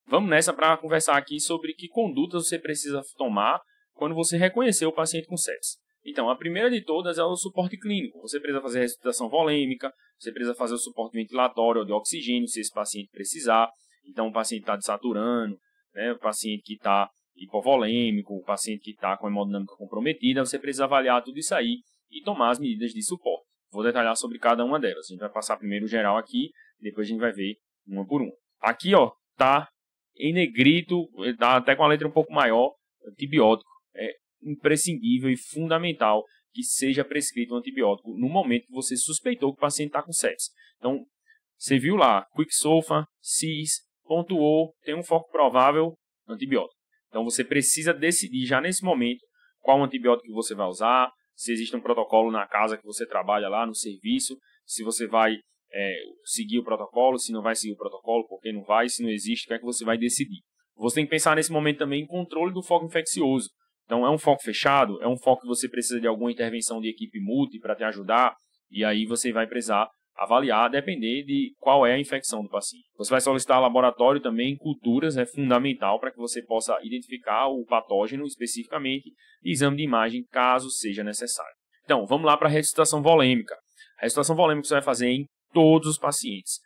Vamos nessa para conversar aqui sobre que condutas você precisa tomar quando você reconhecer o paciente com sepse. Então, a primeira de todas é o suporte clínico. Você precisa fazer a ressuscitação volêmica, você precisa fazer o suporte ventilatório ou de oxigênio, se esse paciente precisar. Então, o paciente está desaturando, né, o paciente que está hipovolêmico, o paciente que está com a hemodinâmica comprometida, você precisa avaliar tudo isso aí e tomar as medidas de suporte. Vou detalhar sobre cada uma delas. A gente vai passar primeiro o geral aqui, depois a gente vai ver uma por uma. Aqui, ó, tá em negrito, tá até com a letra um pouco maior, antibiótico. É imprescindível e fundamental que seja prescrito um antibiótico no momento que você suspeitou que o paciente está com sepse. Então, você viu lá, Quicksulfa, CIS, pontuou, tem um foco provável, antibiótico. Então, você precisa decidir já nesse momento qual antibiótico que você vai usar, se existe um protocolo na casa que você trabalha lá, no serviço, se você vai seguir o protocolo, se não vai seguir o protocolo, por que não vai, se não existe, o que é que você vai decidir. Você tem que pensar nesse momento também em controle do foco infeccioso. Então, é um foco fechado, é um foco que você precisa de alguma intervenção de equipe multi para te ajudar, e aí você vai precisar avaliar, depender de qual é a infecção do paciente. Você vai solicitar laboratório também, culturas, é fundamental para que você possa identificar o patógeno especificamente e exame de imagem, caso seja necessário. Então, vamos lá para a ressuscitação volêmica. A ressuscitação volêmica você vai fazer em todos os pacientes.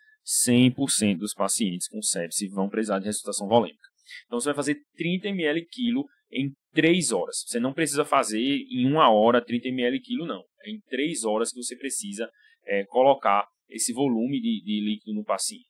100% dos pacientes com sepse vão precisar de ressuscitação volêmica. Então, você vai fazer 30 ml quilo em 3 horas. Você não precisa fazer em 1 hora 30 ml quilo, não. É em 3 horas que você precisa colocar esse volume de líquido no paciente.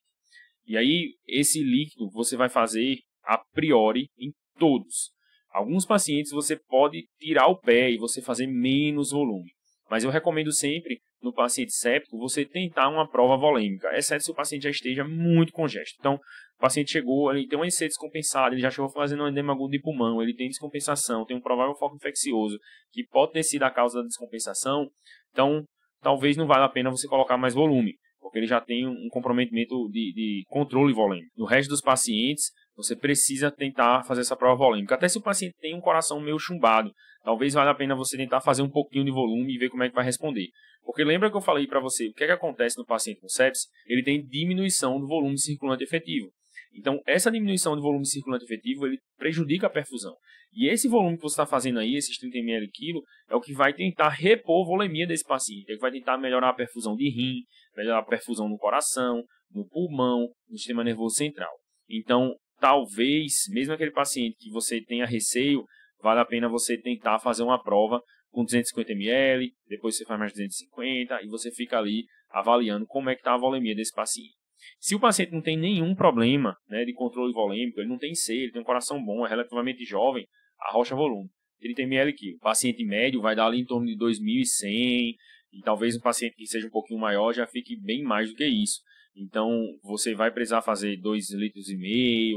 E aí, esse líquido você vai fazer a priori em todos. Alguns pacientes você pode tirar o pé e você fazer menos volume. Mas eu recomendo sempre, no paciente séptico, você tentar uma prova volêmica, exceto se o paciente já esteja muito congesto. Então, o paciente chegou, ele tem um EC descompensado, ele já chegou fazendo um edema agudo de pulmão, ele tem descompensação, tem um provável foco infeccioso, que pode ter sido a causa da descompensação. Então, talvez não valha a pena você colocar mais volume, porque ele já tem um comprometimento de controle volêmico. No resto dos pacientes, você precisa tentar fazer essa prova volêmica. Até se o paciente tem um coração meio chumbado, talvez valha a pena você tentar fazer um pouquinho de volume e ver como é que vai responder. Porque lembra que eu falei para você, o que é que acontece no paciente com sepse? Ele tem diminuição do volume circulante efetivo. Então, essa diminuição do volume circulante efetivo, ele prejudica a perfusão. E esse volume que você está fazendo aí, esses 30 ml quilo, é o que vai tentar repor a volemia desse paciente. É o que vai tentar melhorar a perfusão de rim, melhorar a perfusão no coração, no pulmão, no sistema nervoso central. Então, talvez, mesmo aquele paciente que você tenha receio, vale a pena você tentar fazer uma prova com 250 ml, depois você faz mais 250 e você fica ali avaliando como é que está a volemia desse paciente. Se o paciente não tem nenhum problema, né, de controle volêmico, ele não tem sede, ele tem um coração bom, é relativamente jovem, arrocha volume, 30 ml quilo. O paciente médio vai dar ali em torno de 2.100 e talvez um paciente que seja um pouquinho maior já fique bem mais do que isso. Então, você vai precisar fazer 2,5 litros,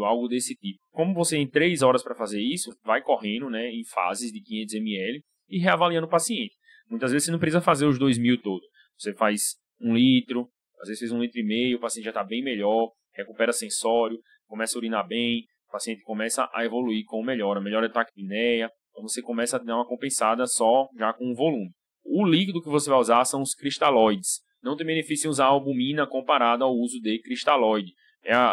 algo desse tipo. Como você tem 3 horas para fazer isso, vai correndo, né, em fases de 500 ml e reavaliando o paciente. Muitas vezes você não precisa fazer os 2.000 todos. Você faz 1 litro, às vezes fez 1,5 litros, o paciente já está bem melhor, recupera sensório, começa a urinar bem, o paciente começa a evoluir com melhora da taquipneia, então você começa a dar uma compensada só já com o volume. O líquido que você vai usar são os cristalóides. Não tem benefício em usar albumina comparado ao uso de cristalóide.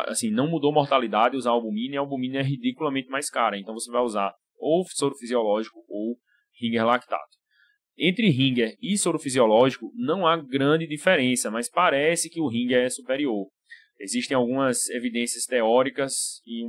Assim, não mudou mortalidade usar albumina, e a albumina é ridiculamente mais cara. Então você vai usar ou soro fisiológico ou Ringer lactato. Entre Ringer e soro fisiológico não há grande diferença, mas parece que o Ringer é superior. Existem algumas evidências teóricas e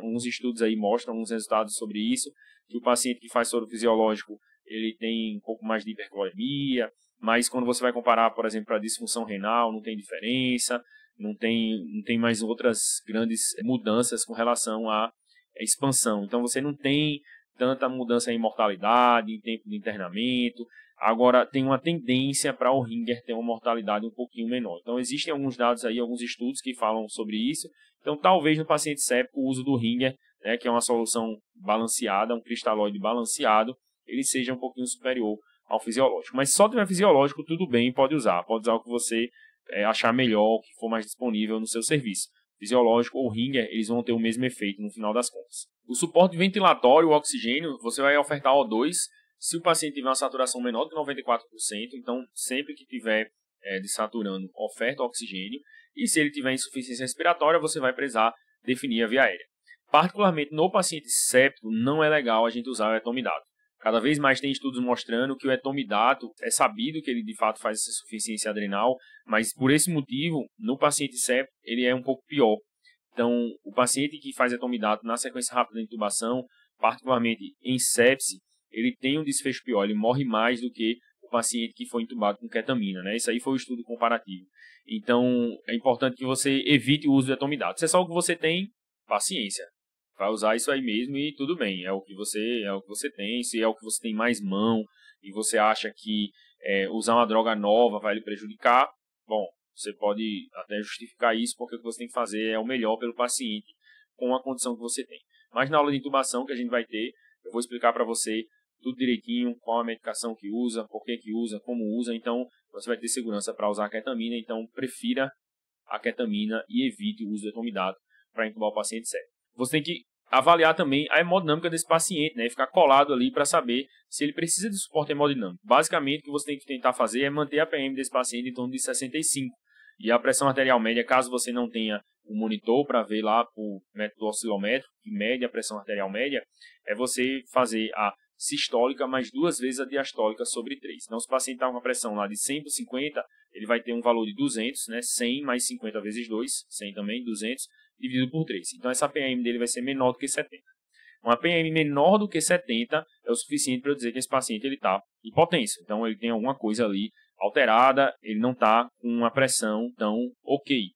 uns estudos aí mostram alguns resultados sobre isso, que o paciente que faz soro fisiológico ele tem um pouco mais de hipercolemia, mas quando você vai comparar, por exemplo, a disfunção renal, não tem diferença, não tem mais outras grandes mudanças com relação à expansão. Então você não tem tanta mudança em mortalidade, em tempo de internamento. Agora, tem uma tendência para o Ringer ter uma mortalidade um pouquinho menor. Então, existem alguns dados aí, alguns estudos que falam sobre isso. Então, talvez no paciente séptico, o uso do Ringer, né, que é uma solução balanceada, um cristalóide balanceado, ele seja um pouquinho superior ao fisiológico. Mas se só tiver fisiológico, tudo bem, pode usar. Pode usar o que você achar melhor, o que for mais disponível no seu serviço. Fisiológico ou Ringer, eles vão ter o mesmo efeito no final das contas. O suporte ventilatório, o oxigênio, você vai ofertar O2 se o paciente tiver uma saturação menor de 94%, então sempre que tiver desaturando, oferta oxigênio. E se ele tiver insuficiência respiratória, você vai precisar definir a via aérea. Particularmente no paciente séptico, não é legal a gente usar o etomidato. Cada vez mais tem estudos mostrando que o etomidato, é sabido que ele de fato faz essa insuficiência adrenal, mas por esse motivo, no paciente séptico, ele é um pouco pior. Então, o paciente que faz etomidato na sequência rápida de intubação, particularmente em sepse, ele tem um desfecho pior, ele morre mais do que o paciente que foi intubado com ketamina, né? Isso aí foi um estudo comparativo. Então, é importante que você evite o uso do etomidato. Se é só o que você tem, paciência. Vai usar isso aí mesmo e tudo bem. É o que você tem. Se é o que você tem mais mão e você acha que usar uma droga nova vai lhe prejudicar, bom, você pode até justificar isso, porque o que você tem que fazer é o melhor pelo paciente com a condição que você tem. Mas na aula de intubação que a gente vai ter, eu vou explicar para você tudo direitinho, qual a medicação que usa, por que usa, como usa. Então, você vai ter segurança para usar a ketamina. Então, prefira a ketamina e evite o uso do etomidato para intubar o paciente sério. Você tem que avaliar também a hemodinâmica desse paciente, né? Ficar colado ali para saber se ele precisa de suporte hemodinâmico. Basicamente, o que você tem que tentar fazer é manter a PM desse paciente em torno de 65. E a pressão arterial média, caso você não tenha um monitor para ver lá por método oscilométrico, que mede a pressão arterial média, é você fazer a sistólica mais 2 vezes a diastólica sobre 3. Então, se o paciente está com uma pressão lá de 100 por 50, ele vai ter um valor de 200, né? 100 mais 50 vezes 2, 100 também, 200, dividido por 3. Então, essa PM dele vai ser menor do que 70. Uma PM menor do que 70 é o suficiente para eu dizer que esse paciente está hipotenso. Então, ele tem alguma coisa ali alterada, ele não está com uma pressão tão ok.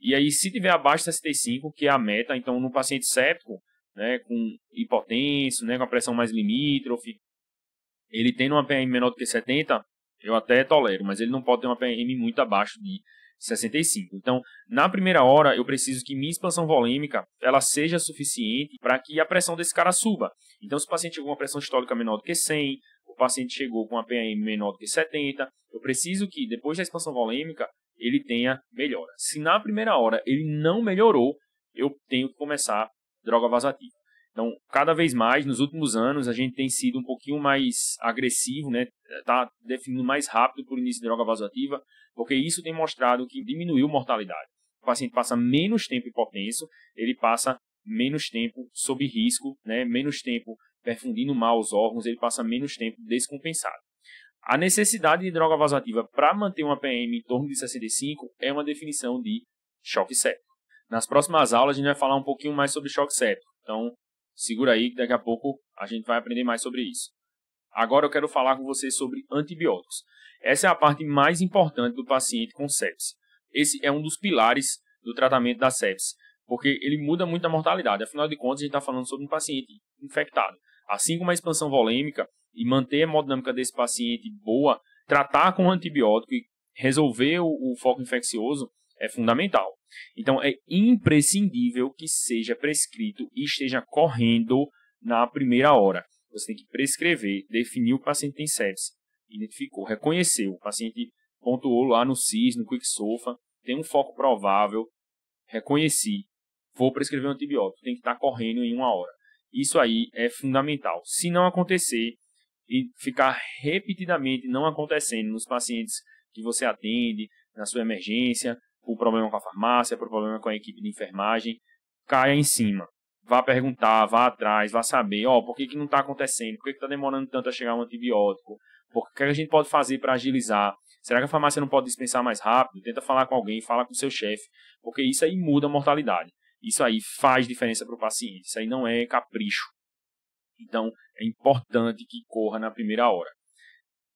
E aí, se tiver abaixo de 65, que é a meta, então, no paciente séptico, né, com hipotenso, né, com a pressão mais limítrofe, ele tendo uma PM menor do que 70, eu até tolero, mas ele não pode ter uma PM muito abaixo de 65. Então, na primeira hora, eu preciso que minha expansão volêmica ela seja suficiente para que a pressão desse cara suba. Então, se o paciente chegou com uma pressão sistólica menor do que 100, o paciente chegou com uma PM menor do que 70, eu preciso que, depois da expansão volêmica, ele tenha melhora. Se na primeira hora ele não melhorou, eu tenho que começar droga vasoativa. Então, cada vez mais, nos últimos anos, a gente tem sido um pouquinho mais agressivo, né? Tá definindo mais rápido por início de droga vasoativa, porque isso tem mostrado que diminuiu mortalidade. O paciente passa menos tempo hipotenso, ele passa menos tempo sob risco, né? Menos tempo perfundindo mal os órgãos, ele passa menos tempo descompensado. A necessidade de droga vasoativa para manter uma PM em torno de 65 é uma definição de choque séptico. Nas próximas aulas, a gente vai falar um pouquinho mais sobre choque séptico. Então, segura aí que daqui a pouco a gente vai aprender mais sobre isso. Agora eu quero falar com você sobre antibióticos. Essa é a parte mais importante do paciente com sepse. Esse é um dos pilares do tratamento da sepse, porque ele muda muito a mortalidade. Afinal de contas, a gente está falando sobre um paciente infectado. Assim como a expansão volêmica e manter a hemodinâmica desse paciente boa, tratar com antibiótico e resolver o foco infeccioso é fundamental. Então, é imprescindível que seja prescrito e esteja correndo na primeira hora. Você tem que prescrever, definir o paciente tem sepse, identificou, reconheceu, o paciente pontuou lá no CIS, no QuickSOFA, tem um foco provável, reconheci, vou prescrever um antibiótico, tem que estar correndo em 1 hora. Isso aí é fundamental. Se não acontecer e ficar repetidamente não acontecendo nos pacientes que você atende, na sua emergência, por problema com a farmácia, por problema com a equipe de enfermagem, caia em cima. Vá perguntar, vá atrás, vá saber, por que não está acontecendo? Por que está demorando tanto a chegar um antibiótico? O que a gente pode fazer para agilizar? Será que a farmácia não pode dispensar mais rápido? Tenta falar com alguém, fala com o seu chefe, porque isso aí muda a mortalidade. Isso aí faz diferença para o paciente, isso aí não é capricho. Então, é importante que corra na primeira hora.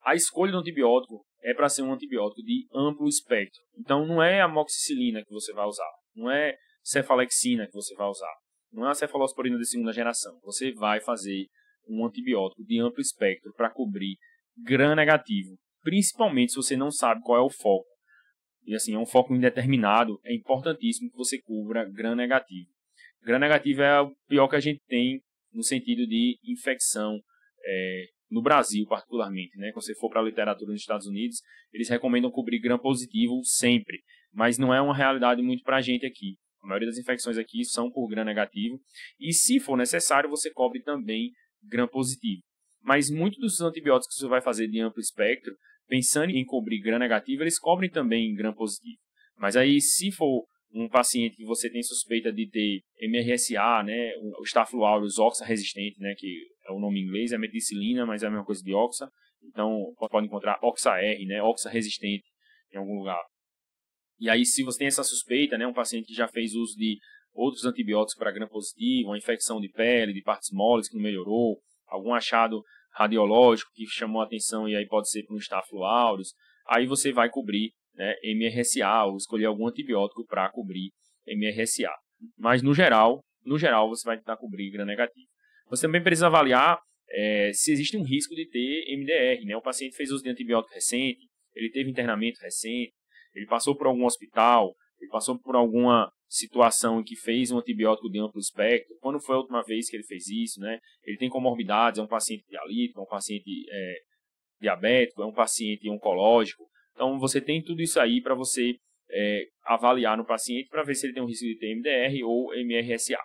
A escolha do antibiótico é para ser um antibiótico de amplo espectro. Então, não é a amoxicilina que você vai usar, não é cefalexina que você vai usar, não é a cefalosporina de segunda geração. Você vai fazer um antibiótico de amplo espectro para cobrir gram negativo, principalmente se você não sabe qual é o foco. E assim, é um foco indeterminado, é importantíssimo que você cubra gram negativo. Gram negativo é o pior que a gente tem no sentido de infecção, no Brasil particularmente, né? Quando você for para a literatura nos Estados Unidos, eles recomendam cobrir gram positivo sempre, mas não é uma realidade muito para a gente aqui. A maioria das infecções aqui são por gram negativo, e se for necessário, você cobre também gram positivo. Mas muitos dos antibióticos que você vai fazer de amplo espectro, pensando em cobrir gram negativo, eles cobrem também gram positivo. Mas aí, se for um paciente que você tem suspeita de ter MRSA, né, o Staphylococcus aureus oxa resistente, né, que é o nome em inglês, é meticilina, mas é a mesma coisa de oxa. Então, pode encontrar oxa-R, né, oxa resistente em algum lugar. E aí, se você tem essa suspeita, né, um paciente que já fez uso de outros antibióticos para gram-positivo, uma infecção de pele, de partes moles que não melhorou, algum achado radiológico que chamou a atenção e aí pode ser para um Staphylococcus aureus, aí você vai cobrir, né, MRSA ou escolher algum antibiótico para cobrir MRSA. Mas no geral você vai tentar cobrir gram-negativo. Você também precisa avaliar se existe um risco de ter MDR, né? O paciente fez uso de antibiótico recente, ele teve internamento recente, ele passou por algum hospital, ele passou por alguma situação em que fez um antibiótico de amplo espectro. Quando foi a última vez que ele fez isso, né? Ele tem comorbidades, é um paciente dialítico, é um paciente diabético, é um paciente oncológico. Então, você tem tudo isso aí para você avaliar no paciente para ver se ele tem um risco de ter MDR ou MRSA.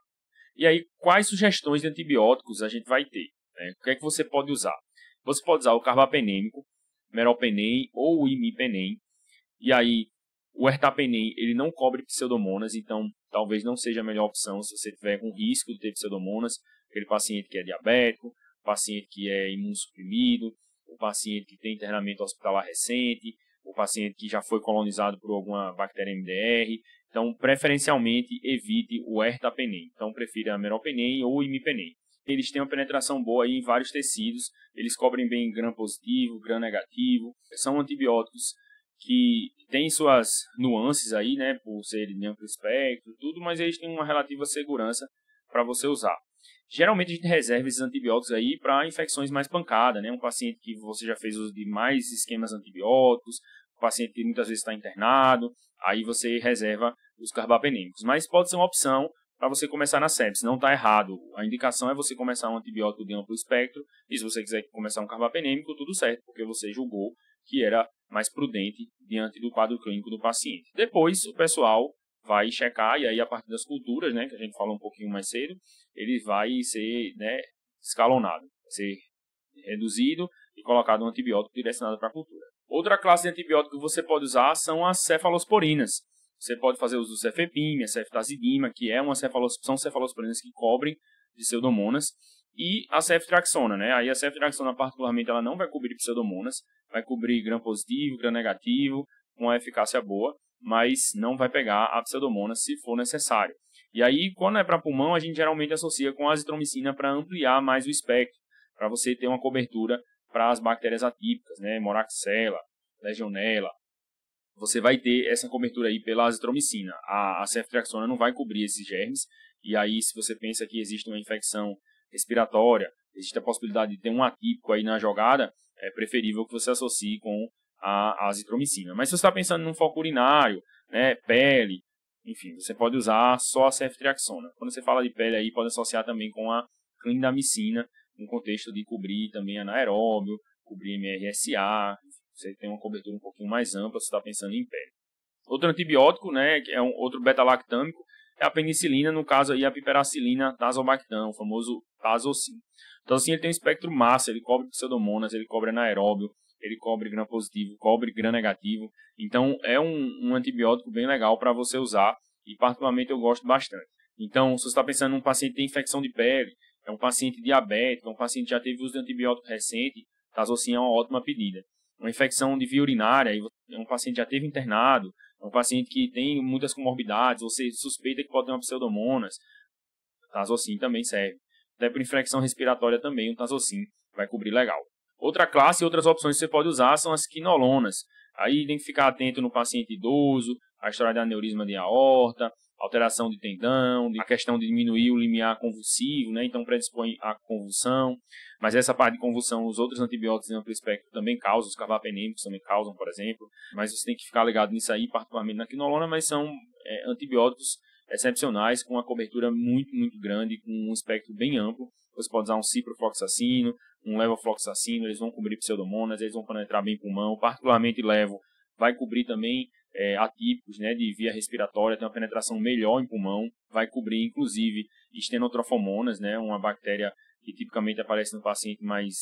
E aí, quais sugestões de antibióticos a gente vai ter? Né? O que é que você pode usar? Você pode usar o carbapenêmico, meropenem ou o imipenem. E aí, o ertapenem, ele não cobre pseudomonas, então talvez não seja a melhor opção se você tiver com risco de ter pseudomonas, aquele paciente que é diabético, o paciente que é imunossuprimido, o paciente que tem internamento hospitalar recente, o paciente que já foi colonizado por alguma bactéria MDR. Então, preferencialmente, evite o ertapenem. Então, prefira a meropenem ou o imipenem. Eles têm uma penetração boa aí em vários tecidos, eles cobrem bem gram-positivo, gram-negativo. São antibióticos que têm suas nuances aí, né, por serem de amplo espectro, tudo, mas eles têm uma relativa segurança para você usar. Geralmente a gente reserva esses antibióticos aí para infecções mais pancadas, né, um paciente que você já fez uso de mais esquemas antibióticos, um paciente que muitas vezes está internado, aí você reserva os carbapenêmicos. Mas pode ser uma opção para você começar na sepsis, não está errado. A indicação é você começar um antibiótico de amplo espectro, e se você quiser começar um carbapenêmico, tudo certo, porque você julgou que era mais prudente diante do quadro clínico do paciente. Depois, o pessoal vai checar, e aí a partir das culturas, né, que a gente falou um pouquinho mais cedo, ele vai ser, né, escalonado, vai ser reduzido e colocado um antibiótico direcionado para a cultura. Outra classe de antibiótico que você pode usar são as cefalosporinas. Você pode fazer uso do cefepime, ceftazidima, que são cefalosporinas que cobrem de pseudomonas, e a ceftriaxona, né? Aí a ceftriaxona, particularmente, ela não vai cobrir pseudomonas, vai cobrir gram-positivo, gram-negativo, com uma eficácia boa, mas não vai pegar a pseudomonas se for necessário. E aí, quando é para pulmão, a gente geralmente associa com a azitromicina para ampliar mais o espectro, para você ter uma cobertura para as bactérias atípicas, né? Moraxella, Legionella. Você vai ter essa cobertura aí pela azitromicina. A ceftriaxona não vai cobrir esses germes, e aí se você pensa que existe uma infecção respiratória, existe a possibilidade de ter um atípico aí na jogada, é preferível que você associe com a azitromicina. Mas se você está pensando num foco urinário, né, pele, enfim, você pode usar só a ceftriaxona. Quando você fala de pele aí, pode associar também com a clindamicina, no contexto de cobrir também anaeróbio, cobrir MRSA, você tem uma cobertura um pouquinho mais ampla se está pensando em pele. Outro antibiótico, né, que é outro beta-lactâmico, é a penicilina, no caso aí a piperacilina tazobactam, o famoso Tazocin. O Tazocin ele tem um espectro massa, ele cobre pseudomonas, ele cobre anaeróbio, ele cobre gram-positivo, cobre gram-negativo. Então é um antibiótico bem legal para você usar e particularmente eu gosto bastante. Então, se você está pensando em um paciente que tem infecção de pele, é um paciente diabético, é um paciente que já teve uso de antibiótico recente, Tazocin é uma ótima pedida. Uma infecção de via urinária, é um paciente que já teve internado, é um paciente que tem muitas comorbidades, você suspeita que pode ter uma pseudomonas, Tazocin também serve. Até para infecção respiratória também, o Tazocin vai cobrir legal. Outra classe e outras opções que você pode usar são as quinolonas. Aí tem que ficar atento no paciente idoso, a história de aneurisma de aorta, alteração de tendão, a questão de diminuir o limiar convulsivo, né? Então predispõe à convulsão. Mas essa parte de convulsão, os outros antibióticos em amplo espectro também causam, os carbapenêmicos também causam, por exemplo. Mas você tem que ficar ligado nisso aí, particularmente na quinolona, mas são antibióticos excepcionais, com uma cobertura muito, muito grande, com um espectro bem amplo. Você pode usar um ciprofloxacino, um levofloxacino, eles vão cobrir pseudomonas, eles vão penetrar bem pulmão, particularmente levo, vai cobrir também atípicos, né, de via respiratória, tem uma penetração melhor em pulmão, vai cobrir inclusive estenotrofomonas, né, uma bactéria que tipicamente aparece no paciente mais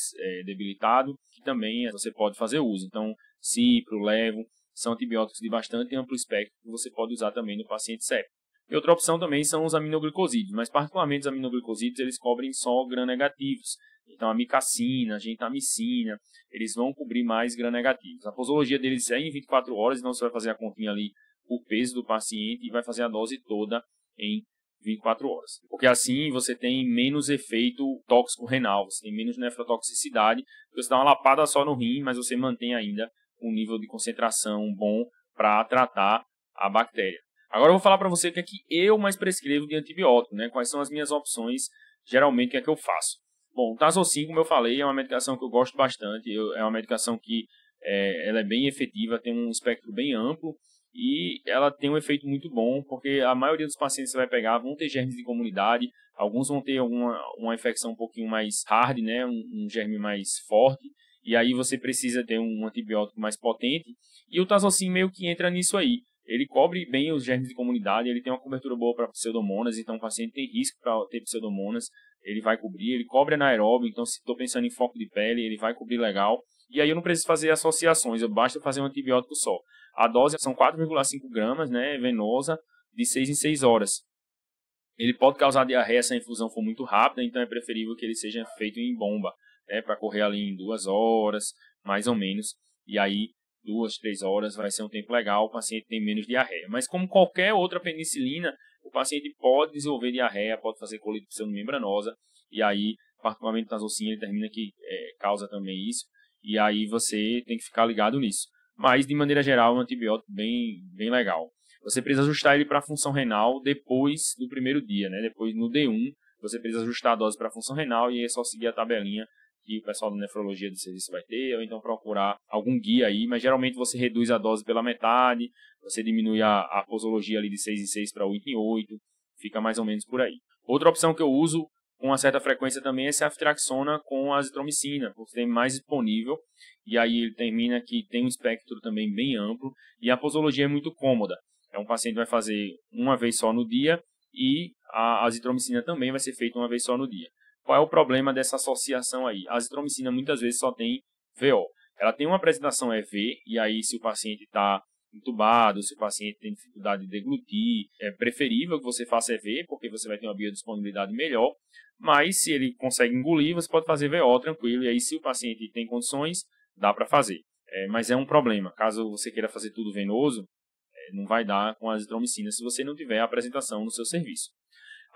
debilitado, que também você pode fazer uso. Então, cipro, levo, são antibióticos de bastante amplo espectro que você pode usar também no paciente séptico. E outra opção também são os aminoglicosídeos, mas particularmente os aminoglicosídeos eles cobrem só gram-negativos. Então a micacina, a gentamicina, eles vão cobrir mais gram-negativos. A posologia deles é em 24 horas, então você vai fazer a continha ali por peso do paciente e vai fazer a dose toda em 24 horas. Porque assim você tem menos efeito tóxico renal, você tem menos nefrotoxicidade, você dá uma lapada só no rim, mas você mantém ainda um nível de concentração bom para tratar a bactéria. Agora eu vou falar para você o que é que eu mais prescrevo de antibiótico, né? Quais são as minhas opções, geralmente, o que é que eu faço. Bom, o Tazocin, como eu falei, é uma medicação que eu gosto bastante, é uma medicação que ela é bem efetiva, tem um espectro bem amplo e ela tem um efeito muito bom, porque a maioria dos pacientes que você vai pegar vão ter germes de comunidade, alguns vão ter uma infecção um pouquinho mais hard, né? Um germe mais forte, e aí você precisa ter um antibiótico mais potente, e o Tazocin meio que entra nisso aí. Ele cobre bem os germes de comunidade, ele tem uma cobertura boa para pseudomonas, então o paciente tem risco para ter pseudomonas, ele vai cobrir, ele cobre anaeróbio, então se estou pensando em foco de pele, ele vai cobrir legal. E aí eu não preciso fazer associações, basta fazer um antibiótico só. A dose são 4,5 gramas, né, venosa, de 6 em 6 horas. Ele pode causar diarreia se a infusão for muito rápida, então é preferível que ele seja feito em bomba, né, para correr ali em 2 horas, mais ou menos, e aí 2, 3 horas vai ser um tempo legal, o paciente tem menos diarreia. Mas como qualquer outra penicilina, o paciente pode desenvolver diarreia, pode fazer colite pseudomembranosa, e aí, particularmente o Tazocin, ele termina que causa também isso, e aí você tem que ficar ligado nisso. Mas, de maneira geral, é um antibiótico bem legal. Você precisa ajustar ele para a função renal depois do primeiro dia, né? Depois, no D1, você precisa ajustar a dose para a função renal e é só seguir a tabelinha que o pessoal da nefrologia do serviço vai ter, ou então procurar algum guia aí, mas geralmente você reduz a dose pela metade, você diminui a posologia ali de 6 em 6 para 8 em 8, fica mais ou menos por aí. Outra opção que eu uso com uma certa frequência também é ceftriaxona com azitromicina, porque tem mais disponível, e aí ele termina que tem um espectro também bem amplo, e a posologia é muito cômoda. Um paciente vai fazer uma vez só no dia, e a azitromicina também vai ser feita uma vez só no dia. Qual é o problema dessa associação aí? A azitromicina muitas vezes só tem VO. Ela tem uma apresentação EV, e aí se o paciente está entubado, se o paciente tem dificuldade de deglutir, é preferível que você faça EV, porque você vai ter uma biodisponibilidade melhor, mas se ele consegue engolir, você pode fazer VO tranquilo, e aí se o paciente tem condições, dá para fazer. Mas é um problema, caso você queira fazer tudo venoso, não vai dar com a azitromicina se você não tiver a apresentação no seu serviço.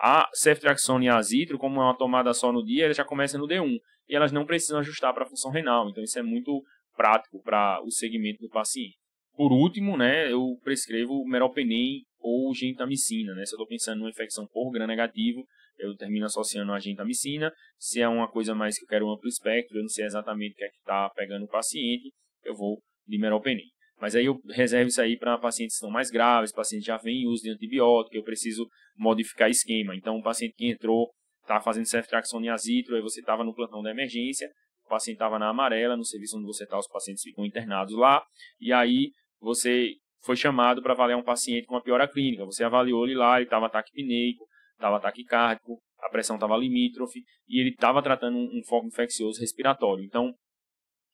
A ceftriaxona e a azitro, como é uma tomada só no dia, ela já começa no D1 e elas não precisam ajustar para a função renal. Então isso é muito prático para o segmento do paciente. Por último, né, eu prescrevo meropenem ou gentamicina. Né? Se eu estou pensando numa infecção por gram-negativo, eu termino associando a gentamicina. Se é uma coisa mais que eu quero um amplo espectro, eu não sei exatamente o que é que está pegando o paciente, eu vou de meropenem. Mas aí eu reservo isso aí para pacientes que estão mais graves, pacientes já vêm em uso de antibiótico, eu preciso modificar esquema. Então, o paciente que entrou, está fazendo ceftriaxona e azitro, aí você estava no plantão da emergência, o paciente estava na amarela, no serviço onde você está, os pacientes ficam internados lá, e aí você foi chamado para avaliar um paciente com uma piora clínica. Você avaliou ele lá, ele estava taquipneico, estava taquicárdico, a pressão estava limítrofe, e ele estava tratando um foco infeccioso respiratório. Então,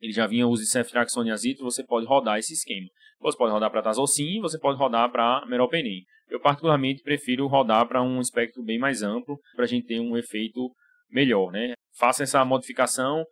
ele já vinha uso de ceftriaxona e azitro, você pode rodar esse esquema. Você pode rodar para Tazocin, você pode rodar para meropenem. Eu particularmente prefiro rodar para um espectro bem mais amplo, para a gente ter um efeito melhor, né? Faça essa modificação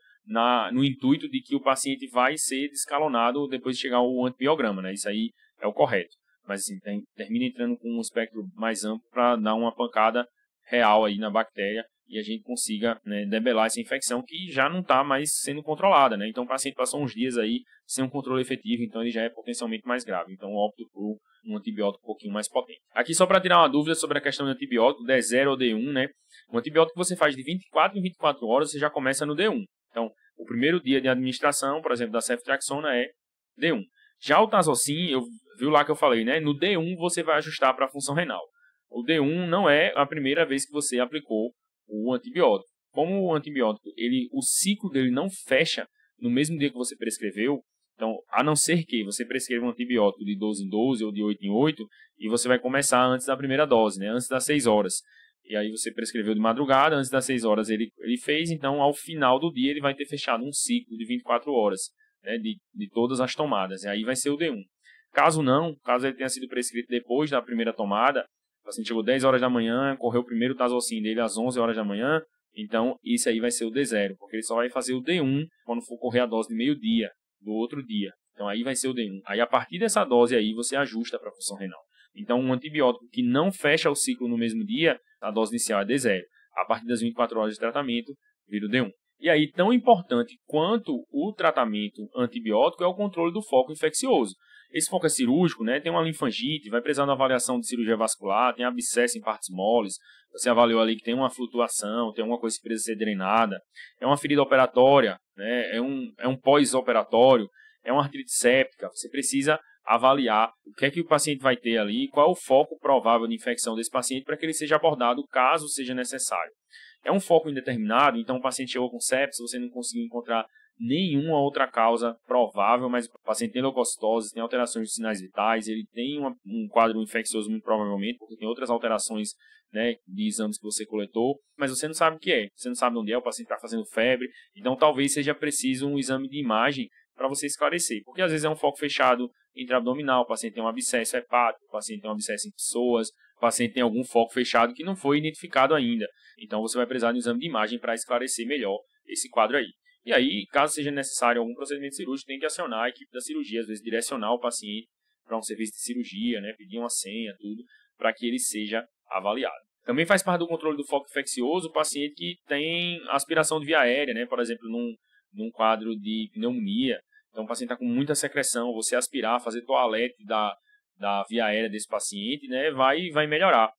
no intuito de que o paciente vai ser descalonado depois de chegar ao antibiograma, né? Isso aí é o correto. Mas assim, termina entrando com um espectro mais amplo para dar uma pancada real aí na bactéria e a gente consiga, né, debelar essa infecção que já não está mais sendo controlada, né? Então o paciente passou uns dias aí sem um controle efetivo, então ele já é potencialmente mais grave. Então eu opto por um antibiótico um pouquinho mais potente. Aqui só para tirar uma dúvida sobre a questão do antibiótico, D0 ou D1, né? O antibiótico que você faz de 24 em 24 horas, você já começa no D1. Então, o primeiro dia de administração, por exemplo, da ceftriaxona é D1. Já o Tazocin, viu lá que eu falei, né? No D1 você vai ajustar para a função renal. O D1 não é a primeira vez que você aplicou o antibiótico. Como o antibiótico, o ciclo dele não fecha no mesmo dia que você prescreveu, então, a não ser que você prescreva um antibiótico de 12 em 12 ou de 8 em 8, e você vai começar antes da primeira dose, né? Antes das 6 horas. E aí você prescreveu de madrugada, antes das 6 horas ele fez, então ao final do dia ele vai ter fechado um ciclo de 24 horas, né? De todas as tomadas, e aí vai ser o D1. Caso não, caso ele tenha sido prescrito depois da primeira tomada, o paciente chegou 10 horas da manhã, correu o primeiro tazocin dele às 11 horas da manhã, então isso aí vai ser o D0, porque ele só vai fazer o D1 quando for correr a dose de meio-dia do outro dia. Então aí vai ser o D1. Aí a partir dessa dose aí você ajusta para a função renal. Então um antibiótico que não fecha o ciclo no mesmo dia, a dose inicial é D0. A partir das 24 horas de tratamento, vira o D1. E aí, tão importante quanto o tratamento antibiótico é o controle do foco infeccioso. Esse foco é cirúrgico, né? Tem uma linfangite, vai precisar de uma avaliação de cirurgia vascular, tem abscesso em partes moles, você avaliou ali que tem uma flutuação, tem alguma coisa que precisa ser drenada, é uma ferida operatória, né? É um pós-operatório, é uma artrite séptica, você precisa avaliar o que é que o paciente vai ter ali, qual é o foco provável de infecção desse paciente para que ele seja abordado caso seja necessário. É um foco indeterminado, então o paciente chegou com sepsis, você não conseguiu encontrar nenhuma outra causa provável, mas o paciente tem leucocitose, tem alterações de sinais vitais, ele tem um quadro infeccioso muito provavelmente, porque tem outras alterações, né, de exames que você coletou, mas você não sabe o que é, você não sabe onde é, o paciente está fazendo febre, então talvez seja preciso um exame de imagem para você esclarecer, porque às vezes é um foco fechado intraabdominal, o paciente tem um abscesso hepático, o paciente tem um abscesso em pessoas, o paciente tem algum foco fechado que não foi identificado ainda. Então você vai precisar de um exame de imagem para esclarecer melhor esse quadro aí. E aí, caso seja necessário algum procedimento cirúrgico, tem que acionar a equipe da cirurgia, às vezes direcionar o paciente para um serviço de cirurgia, né, pedir uma senha, tudo, para que ele seja avaliado. Também faz parte do controle do foco infeccioso o paciente que tem aspiração de via aérea, né, por exemplo, num quadro de pneumonia. Então o paciente está com muita secreção, você aspirar, fazer toalete da via aérea desse paciente, né, vai melhorar.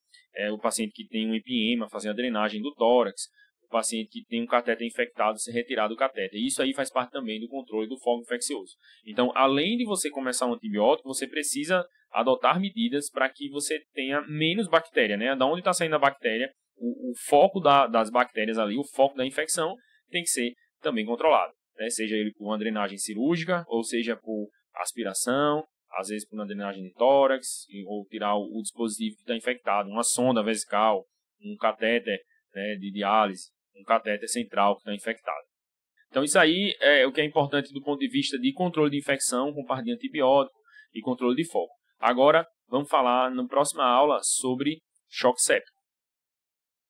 O paciente que tem um empiema, fazer a drenagem do tórax, o paciente que tem um catéter infectado, se retirar do catéter. Isso aí faz parte também do controle do foco infeccioso. Então, além de você começar um antibiótico, você precisa adotar medidas para que você tenha menos bactéria, né? Da onde está saindo a bactéria, o foco das bactérias ali, o foco da infecção tem que ser também controlado, né? Seja ele por uma drenagem cirúrgica, ou seja por aspiração, às vezes por uma drenagem de tórax, ou tirar o dispositivo que está infectado, uma sonda vesical, um catéter, né, de diálise, um catéter central que está infectado. Então isso aí é o que é importante do ponto de vista de controle de infecção com parte de antibiótico e controle de foco. Agora vamos falar na próxima aula sobre choque séptico.